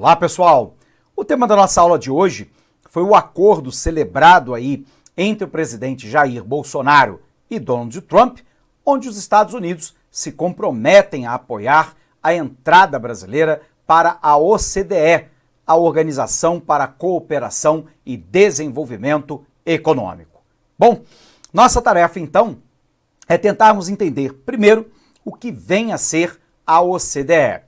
Olá, pessoal! O tema da nossa aula de hoje foi o acordo celebrado aí entre o presidente Jair Bolsonaro e Donald Trump, onde os Estados Unidos se comprometem a apoiar a entrada brasileira para a OCDE, a Organização para a Cooperação e Desenvolvimento Econômico. Bom, nossa tarefa então é tentarmos entender primeiro o que vem a ser a OCDE.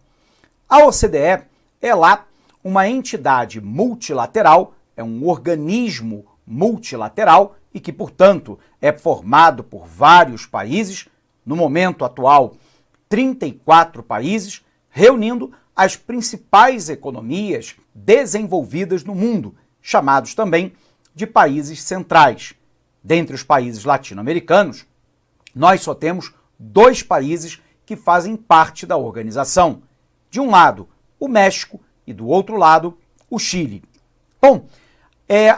A OCDE é lá uma entidade multilateral, é um organismo multilateral e que, portanto, é formado por vários países, no momento atual, 34 países, reunindo as principais economias desenvolvidas no mundo, chamados também de países centrais. Dentre os países latino-americanos, nós só temos 2 países que fazem parte da organização. De um lado, o México e do outro lado, o Chile. Bom,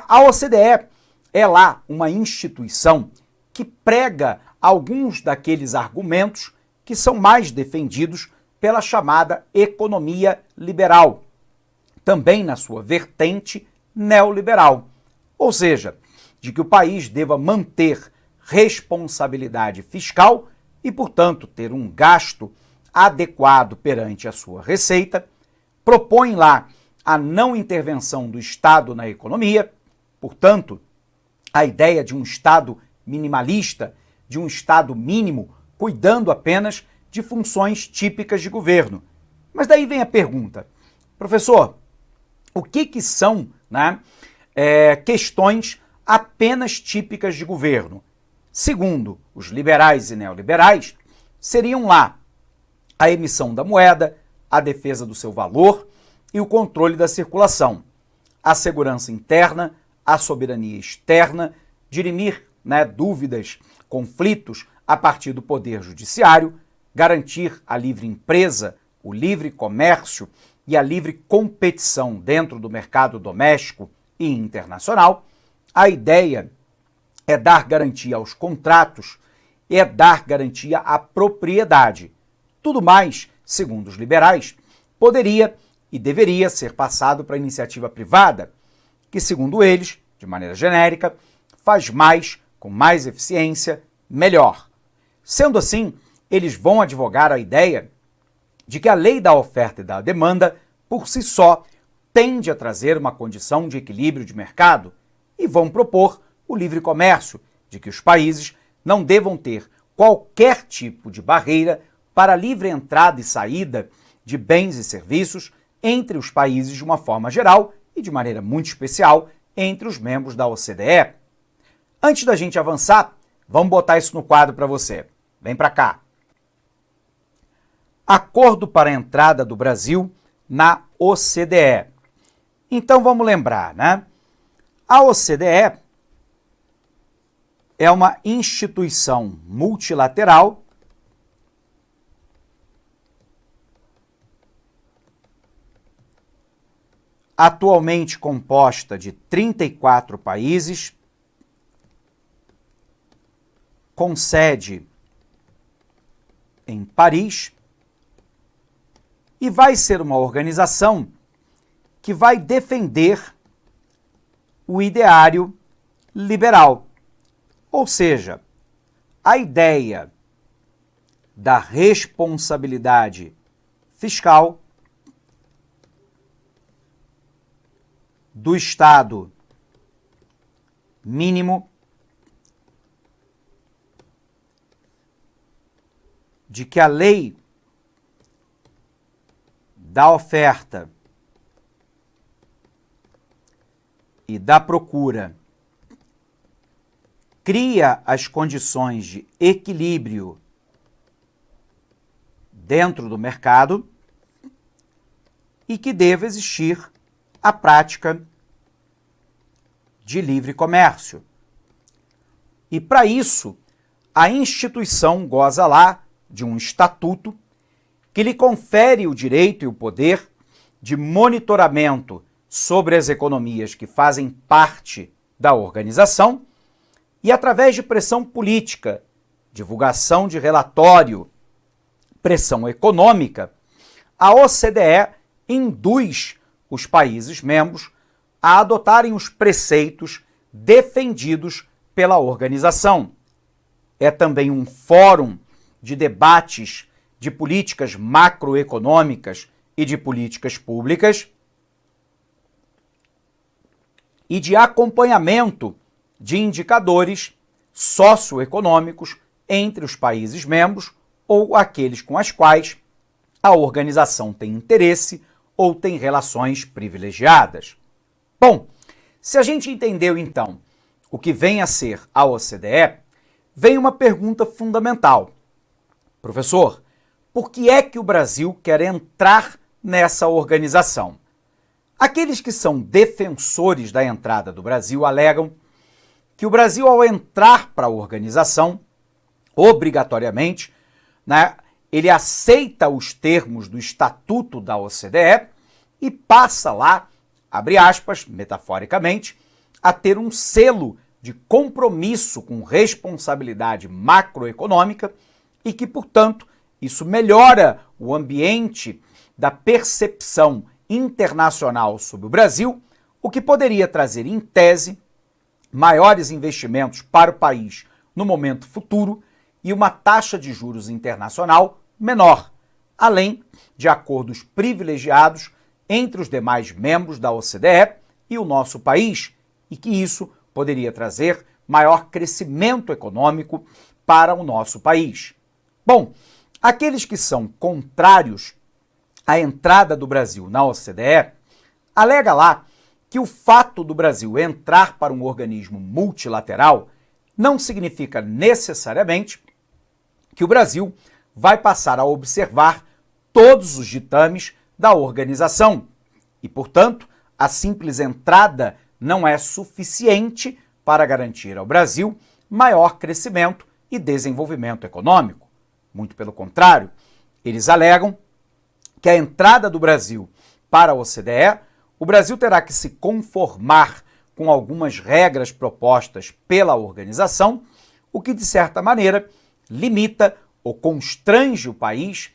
a OCDE é lá uma instituição que prega alguns daqueles argumentos que são mais defendidos pela chamada economia liberal, também na sua vertente neoliberal, ou seja, de que o país deva manter responsabilidade fiscal e, portanto, ter um gasto adequado perante a sua receita, propõe lá a não intervenção do Estado na economia, portanto, a ideia de um Estado minimalista, de um Estado mínimo, cuidando apenas de funções típicas de governo. Mas daí vem a pergunta, professor, o que são questões apenas típicas de governo? Segundo os liberais e neoliberais, seriam lá a emissão da moeda, a defesa do seu valor e o controle da circulação, a segurança interna, a soberania externa, dirimir dúvidas, conflitos a partir do poder judiciário, garantir a livre empresa, o livre comércio e a livre competição dentro do mercado doméstico e internacional. A ideia é dar garantia aos contratos, é dar garantia à propriedade. Tudo mais, segundo os liberais, poderia e deveria ser passado para a iniciativa privada, que, segundo eles, de maneira genérica, faz mais, com mais eficiência, melhor. Sendo assim, eles vão advogar a ideia de que a lei da oferta e da demanda, por si só, tende a trazer uma condição de equilíbrio de mercado e vão propor o livre comércio, de que os países não devam ter qualquer tipo de barreira para a livre entrada e saída de bens e serviços entre os países de uma forma geral e de maneira muito especial entre os membros da OCDE. Antes da gente avançar, vamos botar isso no quadro para você. Vem para cá. Acordo para a entrada do Brasil na OCDE. Então vamos lembrar, A OCDE é uma instituição multilateral atualmente composta de 34 países, com sede em Paris, e vai ser uma organização que vai defender o ideário liberal, ou seja, a ideia da responsabilidade fiscal, do Estado mínimo, de que a lei da oferta e da procura cria as condições de equilíbrio dentro do mercado e que deva existir a prática de livre comércio. E para isso, a instituição goza lá de um estatuto que lhe confere o direito e o poder de monitoramento sobre as economias que fazem parte da organização e, através de pressão política, divulgação de relatório, pressão econômica, a OCDE induz os países membros a adotarem os preceitos defendidos pela organização. É também um fórum de debates de políticas macroeconômicas e de políticas públicas e de acompanhamento de indicadores socioeconômicos entre os países membros ou aqueles com os quais a organização tem interesse ou tem relações privilegiadas. Bom, se a gente entendeu então o que vem a ser a OCDE, vem uma pergunta fundamental. Professor, por que é que o Brasil quer entrar nessa organização? Aqueles que são defensores da entrada do Brasil alegam que o Brasil, ao entrar para a organização, obrigatoriamente, ele aceita os termos do Estatuto da OCDE e passa lá, abre aspas, metaforicamente, a ter um selo de compromisso com responsabilidade macroeconômica e que, portanto, isso melhora o ambiente da percepção internacional sobre o Brasil, o que poderia trazer, em tese, maiores investimentos para o país no momento futuro e uma taxa de juros internacional menor, além de acordos privilegiados entre os demais membros da OCDE e o nosso país, e que isso poderia trazer maior crescimento econômico para o nosso país. Bom, aqueles que são contrários à entrada do Brasil na OCDE alega lá que o fato do Brasil entrar para um organismo multilateral não significa necessariamente que o Brasil vai passar a observar todos os ditames da organização e, portanto, a simples entrada não é suficiente para garantir ao Brasil maior crescimento e desenvolvimento econômico. Muito pelo contrário, eles alegam que a entrada do Brasil para a OCDE, o Brasil terá que se conformar com algumas regras propostas pela organização, o que, de certa maneira, limita ou constrange o país,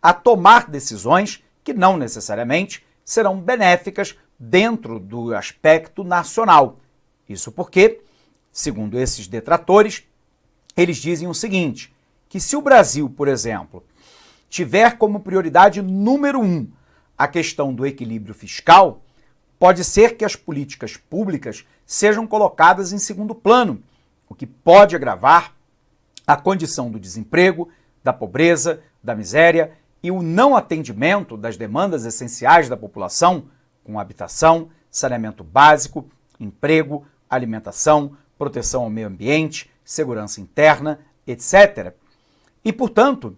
a tomar decisões que não necessariamente serão benéficas dentro do aspecto nacional. Isso porque, segundo esses detratores, eles dizem o seguinte, que se o Brasil, por exemplo, tiver como prioridade número 1 a questão do equilíbrio fiscal, pode ser que as políticas públicas sejam colocadas em segundo plano, o que pode agravar a condição do desemprego, da pobreza, da miséria e o não atendimento das demandas essenciais da população, com habitação, saneamento básico, emprego, alimentação, proteção ao meio ambiente, segurança interna, etc. E, portanto,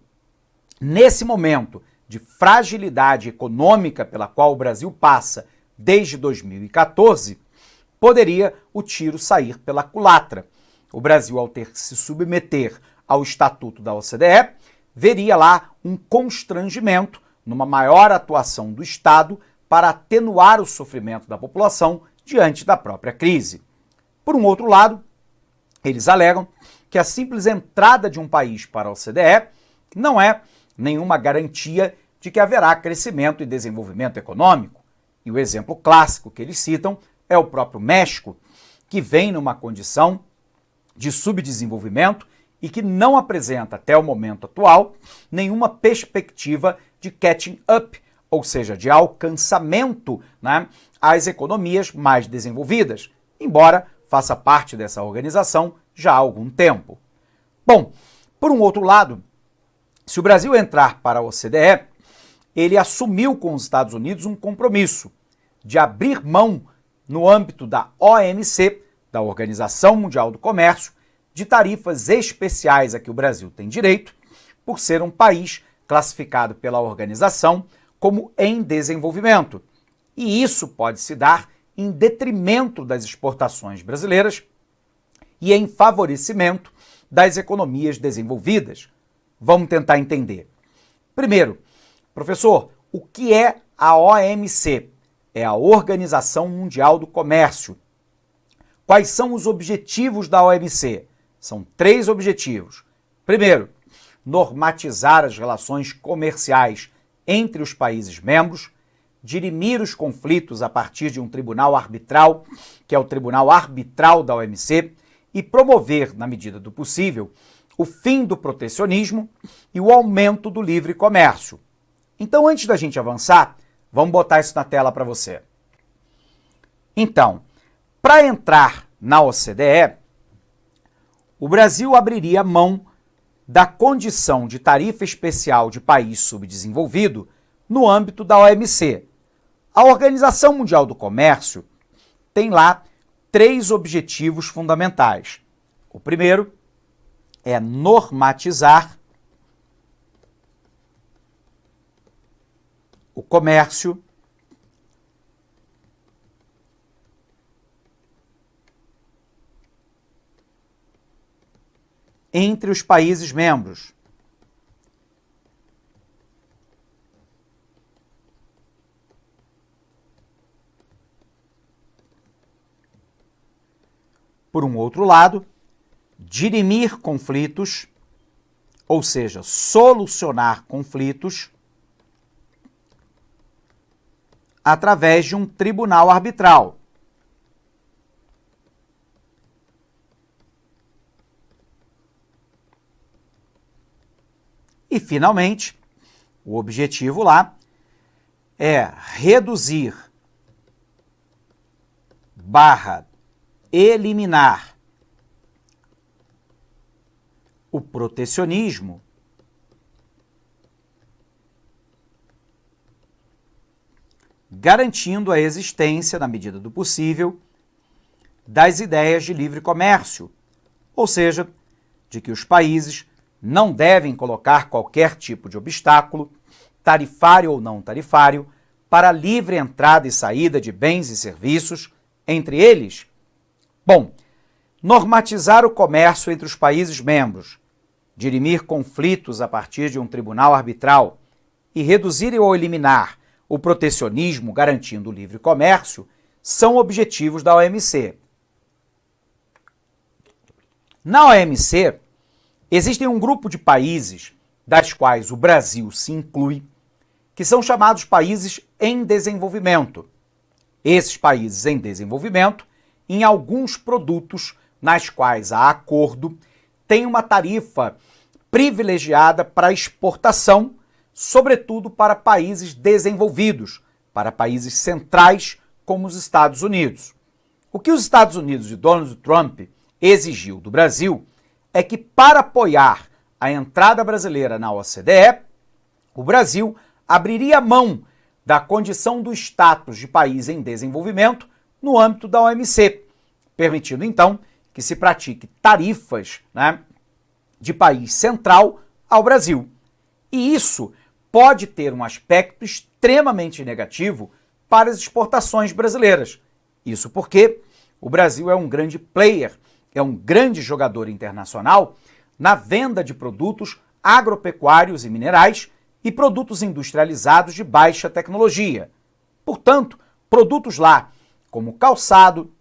nesse momento de fragilidade econômica pela qual o Brasil passa desde 2014, poderia o tiro sair pela culatra. O Brasil, ao ter que se submeter ao Estatuto da OCDE, veria lá um constrangimento numa maior atuação do Estado para atenuar o sofrimento da população diante da própria crise. Por um outro lado, eles alegam que a simples entrada de um país para a OCDE não é nenhuma garantia de que haverá crescimento e desenvolvimento econômico. E o exemplo clássico que eles citam é o próprio México, que vem numa condição de subdesenvolvimento e que não apresenta, até o momento atual, nenhuma perspectiva de catching up, ou seja, de alcançamento às economias mais desenvolvidas, embora faça parte dessa organização já há algum tempo. Bom, por um outro lado, se o Brasil entrar para a OCDE, ele assumiu com os Estados Unidos um compromisso de abrir mão, no âmbito da OMC, da Organização Mundial do Comércio, de tarifas especiais a que o Brasil tem direito, por ser um país classificado pela organização como em desenvolvimento. E isso pode se dar em detrimento das exportações brasileiras e em favorecimento das economias desenvolvidas. Vamos tentar entender. Primeiro, professor, o que é a OMC? É a Organização Mundial do Comércio. Quais são os objetivos da OMC? São 3 objetivos. Primeiro, normatizar as relações comerciais entre os países membros, dirimir os conflitos a partir de um tribunal arbitral, que é o Tribunal Arbitral da OMC, e promover, na medida do possível, o fim do protecionismo e o aumento do livre comércio. Então, antes da gente avançar, vamos botar isso na tela para você. Então, para entrar na OCDE, o Brasil abriria mão da condição de tarifa especial de país subdesenvolvido no âmbito da OMC. A Organização Mundial do Comércio tem lá 3 objetivos fundamentais. O primeiro é normatizar o comércio entre os países membros. Por um outro lado, dirimir conflitos, ou seja, solucionar conflitos, através de um tribunal arbitral. E, finalmente, o objetivo lá é reduzir / eliminar o protecionismo garantindo a existência, na medida do possível, das ideias de livre comércio, ou seja, de que os países não devem colocar qualquer tipo de obstáculo, tarifário ou não tarifário, para a livre entrada e saída de bens e serviços, entre eles, normatizar o comércio entre os países membros, dirimir conflitos a partir de um tribunal arbitral e reduzir ou eliminar o protecionismo garantindo o livre comércio, são objetivos da OMC. Na OMC, existem um grupo de países, das quais o Brasil se inclui, que são chamados países em desenvolvimento. Esses países em desenvolvimento, em alguns produtos nas quais há acordo, têm uma tarifa privilegiada para exportação, sobretudo para países desenvolvidos, para países centrais como os Estados Unidos. O que os Estados Unidos de Donald Trump exigiu do Brasil é que, para apoiar a entrada brasileira na OCDE, o Brasil abriria mão da condição do status de país em desenvolvimento no âmbito da OMC, permitindo, então, que se pratique tarifas, de país central ao Brasil. E isso pode ter um aspecto extremamente negativo para as exportações brasileiras. Isso porque o Brasil é um grande player, é um grande jogador internacional na venda de produtos agropecuários e minerais e produtos industrializados de baixa tecnologia. Portanto, produtos lá como calçado,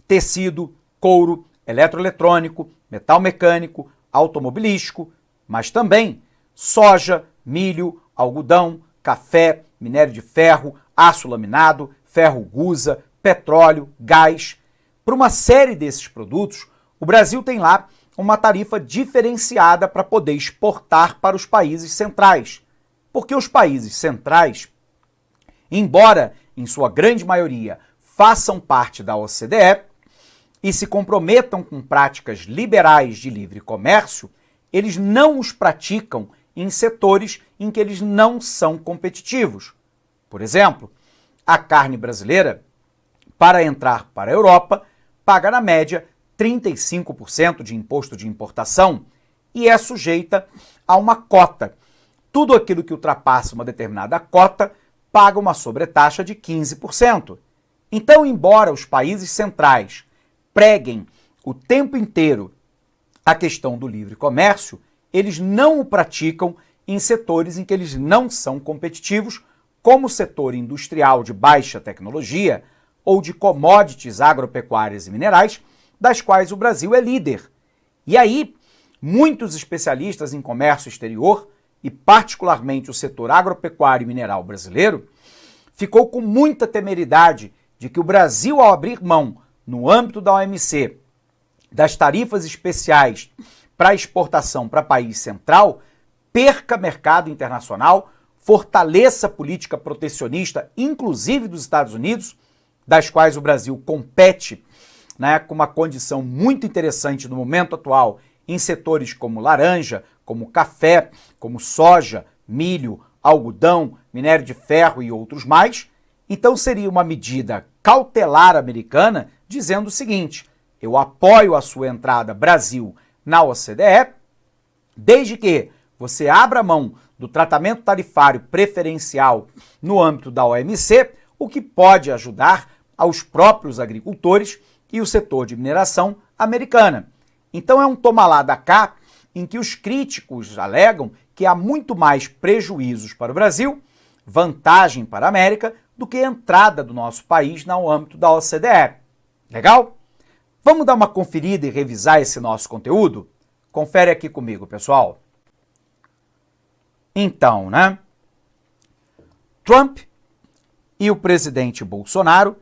tecido, couro, eletroeletrônico, metal mecânico, automobilístico, mas também soja, milho, algodão, café, minério de ferro, aço laminado, ferro gusa, petróleo, gás. Para uma série desses produtos, o Brasil tem lá uma tarifa diferenciada para poder exportar para os países centrais. Porque os países centrais, embora em sua grande maioria façam parte da OCDE e se comprometam com práticas liberais de livre comércio, eles não os praticam em setores em que eles não são competitivos. Por exemplo, a carne brasileira, para entrar para a Europa, paga na média 35% de imposto de importação e é sujeita a uma cota. Tudo aquilo que ultrapassa uma determinada cota paga uma sobretaxa de 15%. Então, embora os países centrais preguem o tempo inteiro a questão do livre comércio, eles não o praticam em setores em que eles não são competitivos, como o setor industrial de baixa tecnologia ou de commodities agropecuárias e minerais, das quais o Brasil é líder. E aí, muitos especialistas em comércio exterior, e particularmente o setor agropecuário e mineral brasileiro, ficou com muita temeridade de que o Brasil, ao abrir mão, no âmbito da OMC, das tarifas especiais para exportação para país central, perca mercado internacional, fortaleça a política protecionista, inclusive dos Estados Unidos, das quais o Brasil compete, né, com uma condição muito interessante no momento atual em setores como laranja, como café, como soja, milho, algodão, minério de ferro e outros mais. Então seria uma medida cautelar americana dizendo o seguinte: eu apoio a sua entrada, Brasil, na OCDE, desde que você abra mão do tratamento tarifário preferencial no âmbito da OMC, o que pode ajudar aos próprios agricultores e o setor de mineração americana. Então é um toma lá da cá em que os críticos alegam que há muito mais prejuízos para o Brasil, vantagem para a América, do que entrada do nosso país no âmbito da OCDE. Legal? Vamos dar uma conferida e revisar esse nosso conteúdo? Confere aqui comigo, pessoal. Então, né? Trump e o presidente Bolsonaro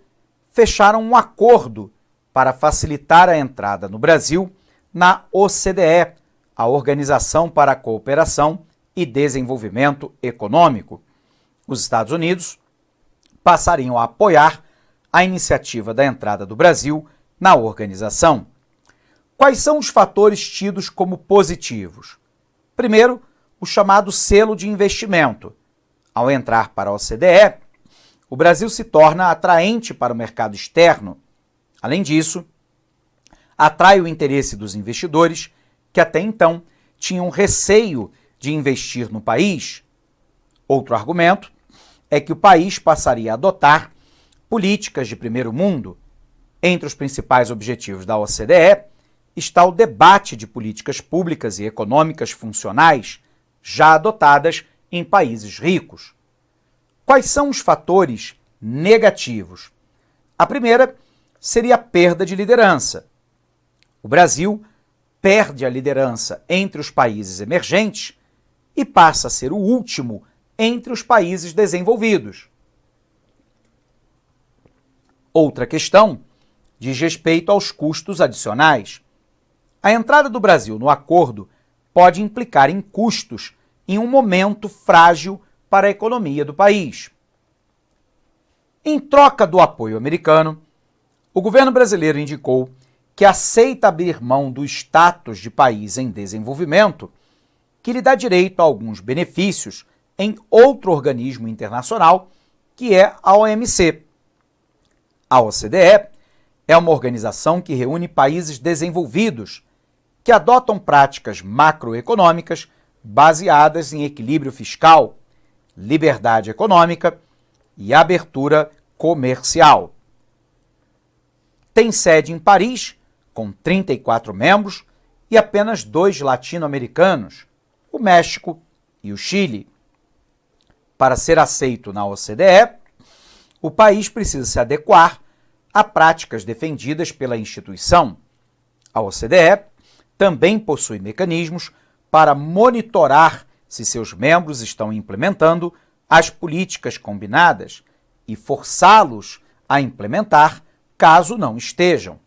fecharam um acordo para facilitar a entrada no Brasil na OCDE, a Organização para a Cooperação e Desenvolvimento Econômico. Os Estados Unidos passariam a apoiar a iniciativa da entrada do Brasil na organização. Quais são os fatores tidos como positivos? Primeiro, o chamado selo de investimento. Ao entrar para a OCDE, o Brasil se torna atraente para o mercado externo. Além disso, atrai o interesse dos investidores que até então tinham receio de investir no país. Outro argumento é que o país passaria a adotar políticas de primeiro mundo. Entre os principais objetivos da OCDE está o debate de políticas públicas e econômicas funcionais já adotadas em países ricos. Quais são os fatores negativos? A primeira seria a perda de liderança. O Brasil perde a liderança entre os países emergentes e passa a ser o último entre os países desenvolvidos. Outra questão diz respeito aos custos adicionais. A entrada do Brasil no acordo pode implicar em custos em um momento frágil para a economia do país. Em troca do apoio americano, o governo brasileiro indicou que aceita abrir mão do status de país em desenvolvimento, que lhe dá direito a alguns benefícios em outro organismo internacional, que é a OMC. A OCDE é uma organização que reúne países desenvolvidos que adotam práticas macroeconômicas baseadas em equilíbrio fiscal, liberdade econômica e abertura comercial. Tem sede em Paris, com 34 membros e apenas 2 latino-americanos, o México e o Chile. Para ser aceito na OCDE, o país precisa se adequar a práticas defendidas pela instituição. A OCDE também possui mecanismos para monitorar se seus membros estão implementando as políticas combinadas e forçá-los a implementar caso não estejam.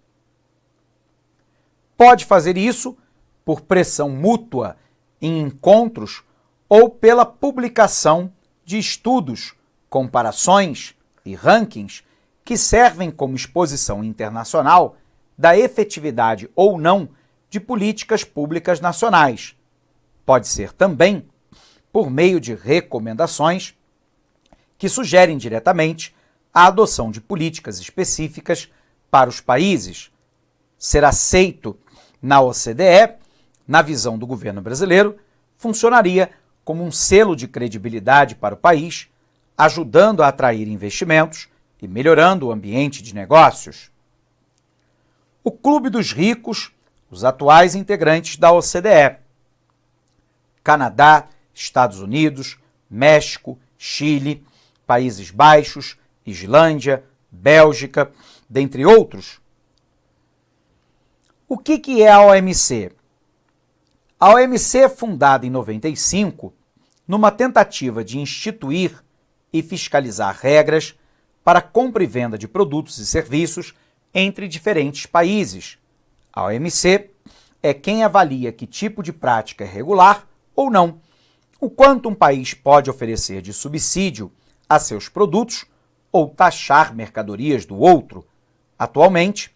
Pode fazer isso por pressão mútua em encontros ou pela publicação de estudos, comparações e rankings que servem como exposição internacional da efetividade ou não de políticas públicas nacionais. Pode ser também por meio de recomendações que sugerem diretamente a adoção de políticas específicas para os países. Ser aceito na OCDE, na visão do governo brasileiro, funcionaria como um selo de credibilidade para o país, ajudando a atrair investimentos e melhorando o ambiente de negócios. O Clube dos Ricos, os atuais integrantes da OCDE: Canadá, Estados Unidos, México, Chile, Países Baixos, Islândia, Bélgica, dentre outros. O que é a OMC? A OMC é fundada em 95 numa tentativa de instituir e fiscalizar regras para compra e venda de produtos e serviços entre diferentes países. A OMC é quem avalia que tipo de prática é regular ou não, o quanto um país pode oferecer de subsídio a seus produtos ou taxar mercadorias do outro. Atualmente,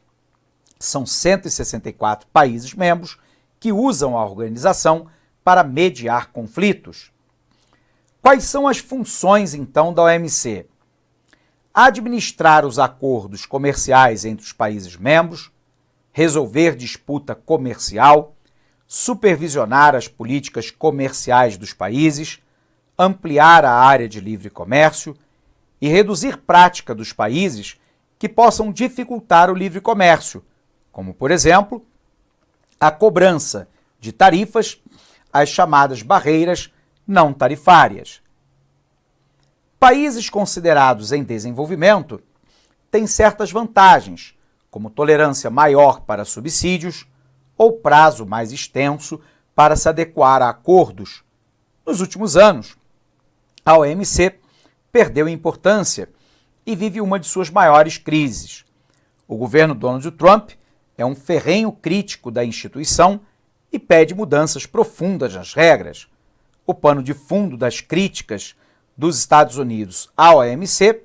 são 164 países membros que usam a organização para mediar conflitos. Quais são as funções, então, da OMC? Administrar os acordos comerciais entre os países membros, resolver disputa comercial, supervisionar as políticas comerciais dos países, ampliar a área de livre comércio e reduzir prática dos países que possam dificultar o livre comércio, como, por exemplo, a cobrança de tarifas, as chamadas barreiras não tarifárias. Países considerados em desenvolvimento têm certas vantagens, como tolerância maior para subsídios ou prazo mais extenso para se adequar a acordos. Nos últimos anos, a OMC perdeu importância e vive uma de suas maiores crises. O governo Donald Trump é um ferrenho crítico da instituição e pede mudanças profundas nas regras. O pano de fundo das críticas dos Estados Unidos à OMC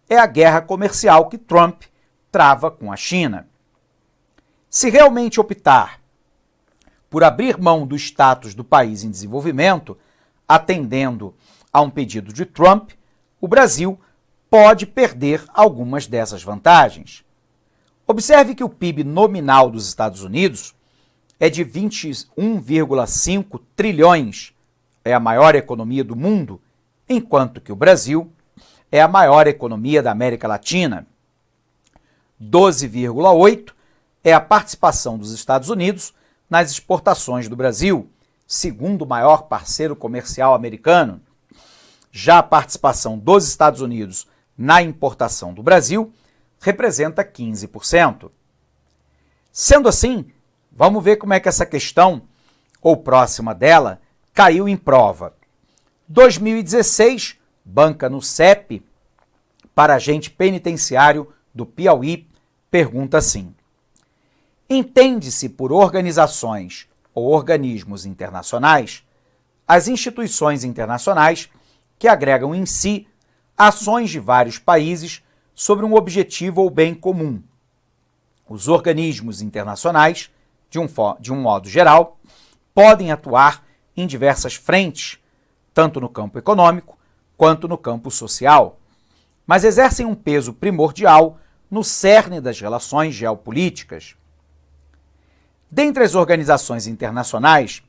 é a guerra comercial que Trump trava com a China. Se realmente optar por abrir mão do status do país em desenvolvimento, atendendo a um pedido de Trump, o Brasil pode perder algumas dessas vantagens. Observe que o PIB nominal dos Estados Unidos é de 21,5 trilhões, é a maior economia do mundo, enquanto que o Brasil é a maior economia da América Latina. 12,8 é a participação dos Estados Unidos nas exportações do Brasil, segundo maior parceiro comercial americano. Já a participação dos Estados Unidos na importação do Brasil representa 15%. Sendo assim, vamos ver como é que essa questão, ou próxima dela, caiu em prova. 2016, banca no CEP, para agente penitenciário do Piauí, pergunta assim: entende-se por organizações ou organismos internacionais as instituições internacionais que agregam em si ações de vários países sobre um objetivo ou bem comum. Os organismos internacionais, de um modo geral, podem atuar em diversas frentes, tanto no campo econômico quanto no campo social, mas exercem um peso primordial no cerne das relações geopolíticas. Dentre as organizações internacionais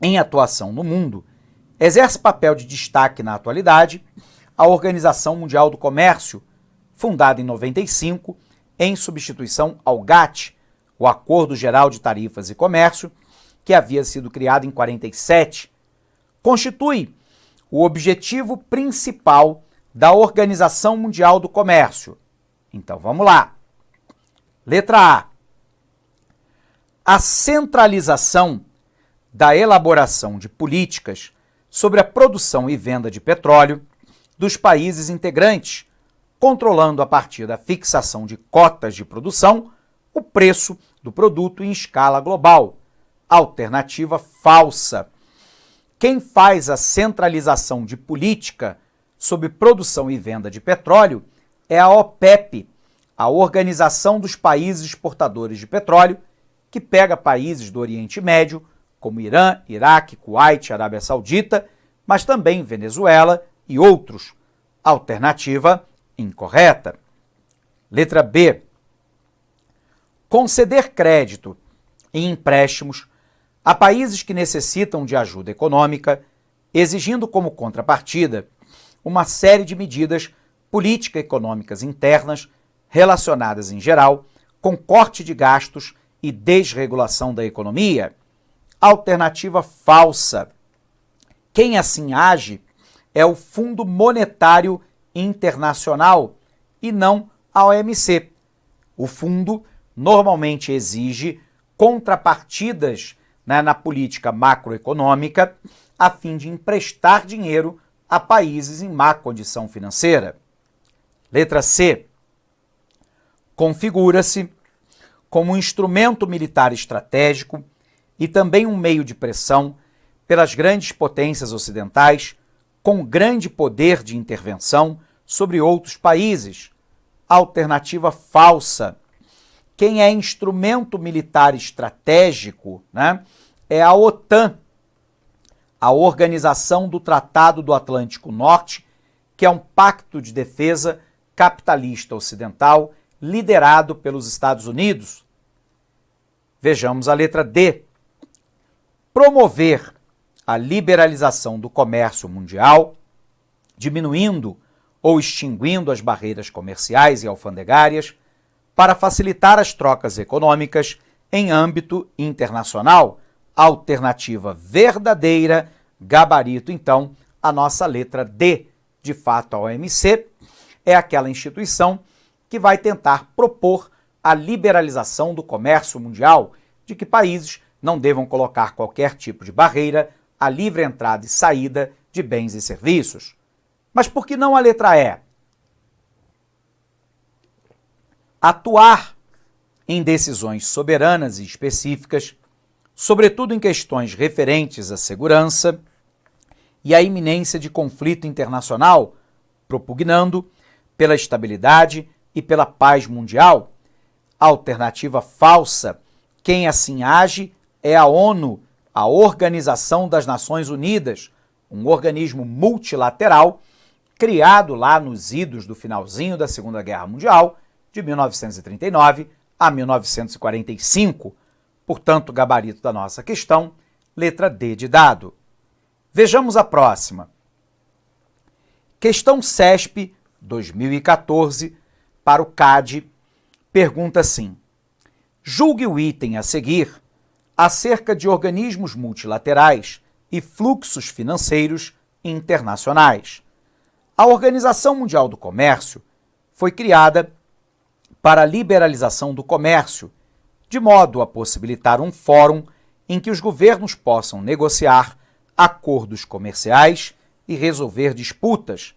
em atuação no mundo, exerce papel de destaque na atualidade a Organização Mundial do Comércio, fundada em 95, em substituição ao GATT, o Acordo Geral de Tarifas e Comércio, que havia sido criado em 47, constitui o objetivo principal da Organização Mundial do Comércio. Então vamos lá. Letra A. A centralização da elaboração de políticas sobre a produção e venda de petróleo dos países integrantes, controlando a partir da fixação de cotas de produção o preço do produto em escala global. Alternativa falsa. Quem faz a centralização de política sobre produção e venda de petróleo é a OPEP, a Organização dos Países Exportadores de Petróleo, que pega países do Oriente Médio, como Irã, Iraque, Kuwait, Arábia Saudita, mas também Venezuela e outros. Alternativa incorreta. Letra B. Conceder crédito e empréstimos a países que necessitam de ajuda econômica, exigindo como contrapartida uma série de medidas político-econômicas internas relacionadas, em geral, com corte de gastos e desregulação da economia. Alternativa falsa. Quem assim age é o Fundo Monetário Internacional e não a OMC. O fundo normalmente exige contrapartidas na política macroeconômica a fim de emprestar dinheiro a países em má condição financeira. Letra C. Configura-se como um instrumento militar estratégico e também um meio de pressão pelas grandes potências ocidentais com grande poder de intervenção sobre outros países. Alternativa falsa. Quem é instrumento militar estratégico, né, é a OTAN, a Organização do Tratado do Atlântico Norte, que é um pacto de defesa capitalista ocidental liderado pelos Estados Unidos. Vejamos a letra D. Promover a liberalização do comércio mundial, diminuindo ou extinguindo as barreiras comerciais e alfandegárias para facilitar as trocas econômicas em âmbito internacional. Alternativa verdadeira, gabarito, então, a nossa letra D. De fato, a OMC é aquela instituição que vai tentar propor a liberalização do comércio mundial, de que países não devam colocar qualquer tipo de barreira à livre entrada e saída de bens e serviços. Mas por que não a letra E? Atuar em decisões soberanas e específicas, sobretudo em questões referentes à segurança e à iminência de conflito internacional, propugnando pela estabilidade e pela paz mundial. Alternativa falsa. Quem assim age é a ONU, a Organização das Nações Unidas, um organismo multilateral criado lá nos idos do finalzinho da Segunda Guerra Mundial, de 1939 a 1945. Portanto, gabarito da nossa questão, letra D de dado. Vejamos a próxima. Questão CESP 2014 para o CAD, pergunta assim: julgue o item a seguir acerca de organismos multilaterais e fluxos financeiros internacionais. A Organização Mundial do Comércio foi criada para a liberalização do comércio, de modo a possibilitar um fórum em que os governos possam negociar acordos comerciais e resolver disputas.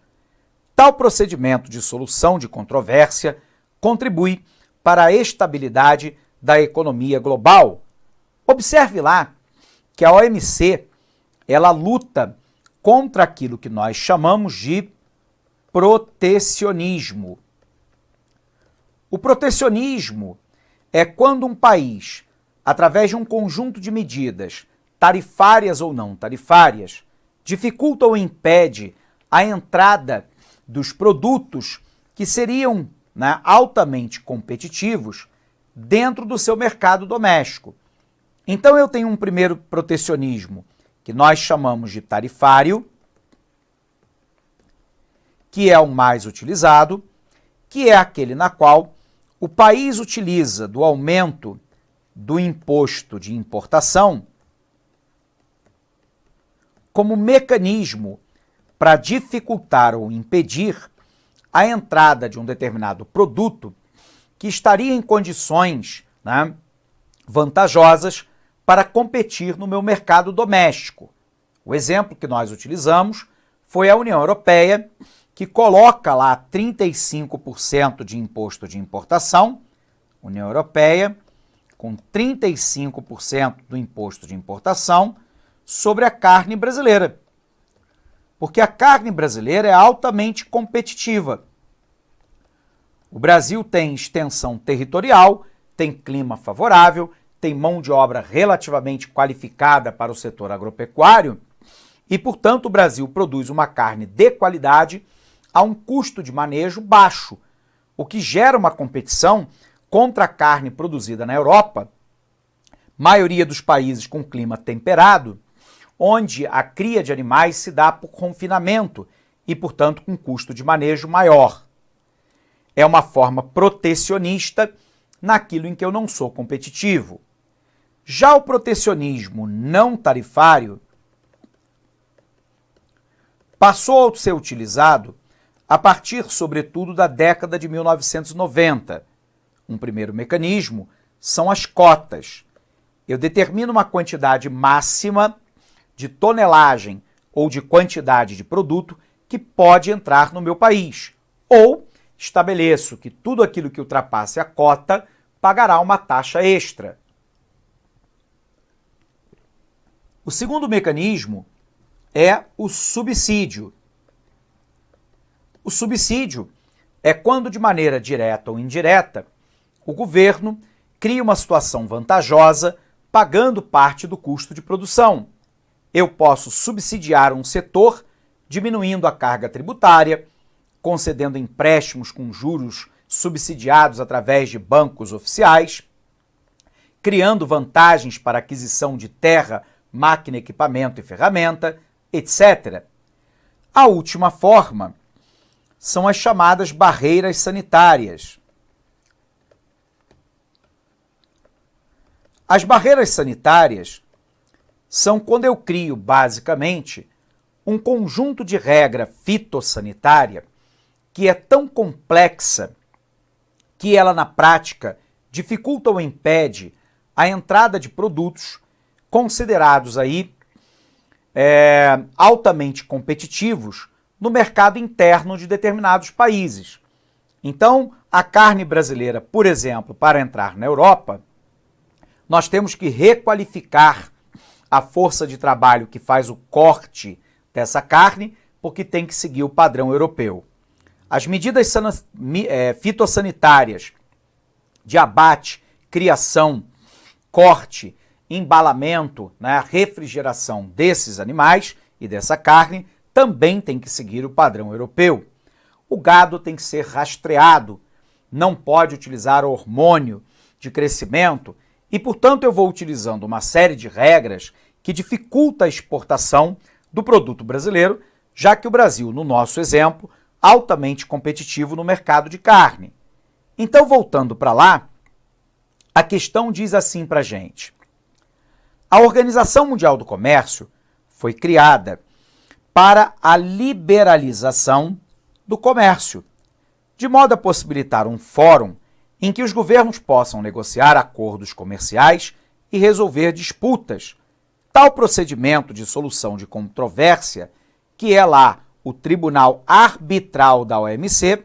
Tal procedimento de solução de controvérsia contribui para a estabilidade da economia global. Observe lá que a OMC, ela luta contra aquilo que nós chamamos de protecionismo. O protecionismo é quando um país, através de um conjunto de medidas, tarifárias ou não tarifárias, dificulta ou impede a entrada dos produtos que seriam, né, altamente competitivos dentro do seu mercado doméstico. Então eu tenho um primeiro protecionismo que nós chamamos de tarifário, que é o mais utilizado, que é aquele na qual o país utiliza do aumento do imposto de importação como mecanismo para dificultar ou impedir a entrada de um determinado produto que estaria em condições, né, vantajosas para competir no meu mercado doméstico. O exemplo que nós utilizamos foi a União Europeia, que coloca lá 35% de imposto de importação, União Europeia, com 35% do imposto de importação sobre a carne brasileira. Porque a carne brasileira é altamente competitiva. O Brasil tem extensão territorial, tem clima favorável, tem mão de obra relativamente qualificada para o setor agropecuário e, portanto, o Brasil produz uma carne de qualidade a um custo de manejo baixo, o que gera uma competição contra a carne produzida na Europa, maioria dos países com clima temperado, onde a cria de animais se dá por confinamento e, portanto, com custo de manejo maior. É uma forma protecionista naquilo em que eu não sou competitivo. Já o protecionismo não tarifário passou a ser utilizado a partir, sobretudo, da década de 1990. Um primeiro mecanismo são as cotas. Eu determino uma quantidade máxima de tonelagem ou de quantidade de produto que pode entrar no meu país, ou estabeleço que tudo aquilo que ultrapasse a cota pagará uma taxa extra. O segundo mecanismo é o subsídio. O subsídio é quando, de maneira direta ou indireta, o governo cria uma situação vantajosa pagando parte do custo de produção. Eu posso subsidiar um setor diminuindo a carga tributária, concedendo empréstimos com juros subsidiados através de bancos oficiais, criando vantagens para aquisição de terra, máquina, equipamento e ferramenta, etc. A última forma são as chamadas barreiras sanitárias. As barreiras sanitárias são quando eu crio, basicamente, um conjunto de regra fitossanitária que é tão complexa que ela, na prática, dificulta ou impede a entrada de produtos considerados aí altamente competitivos no mercado interno de determinados países. Então, a carne brasileira, por exemplo, para entrar na Europa, nós temos que requalificar a força de trabalho que faz o corte dessa carne, porque tem que seguir o padrão europeu. As medidas fitossanitárias de abate, criação, corte, embalamento, né, refrigeração desses animais e dessa carne também tem que seguir o padrão europeu. O gado tem que ser rastreado, não pode utilizar hormônio de crescimento e, portanto, eu vou utilizando uma série de regras que dificulta a exportação do produto brasileiro, já que o Brasil, no nosso exemplo, altamente competitivo no mercado de carne. Então, voltando para lá, a questão diz assim para a gente. A Organização Mundial do Comércio foi criada para a liberalização do comércio, de modo a possibilitar um fórum em que os governos possam negociar acordos comerciais e resolver disputas. Tal procedimento de solução de controvérsia, que é lá o Tribunal Arbitral da OMC,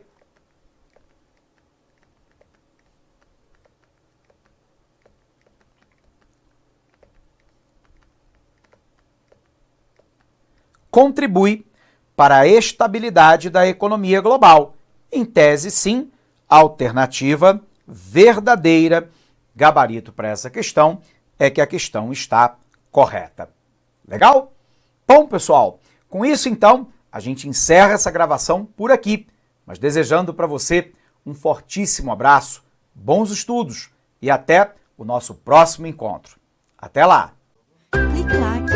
contribui para a estabilidade da economia global. Em tese, sim, alternativa verdadeira. Gabarito para essa questão é que a questão está correta. Legal? Bom, pessoal, com isso, então, a gente encerra essa gravação por aqui, mas desejando para você um fortíssimo abraço, bons estudos e até o nosso próximo encontro. Até lá! Clique like.